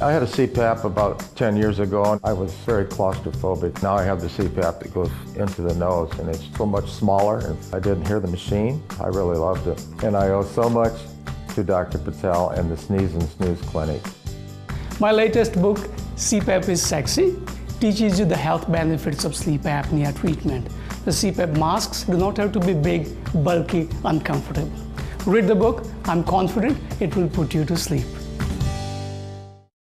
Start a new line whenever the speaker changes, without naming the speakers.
I had a CPAP about 10 years ago, and I was very claustrophobic. Now I have the CPAP that goes into the nose, and it's so much smaller, and I didn't hear the machine. I really loved it. And I owe so much to Dr. Patel and the Sneeze and Snooze Clinic.
My latest book, CPAP is Sexy, teaches you the health benefits of sleep apnea treatment. The CPAP masks do not have to be big, bulky, uncomfortable. Read the book. I'm confident it will put you to sleep.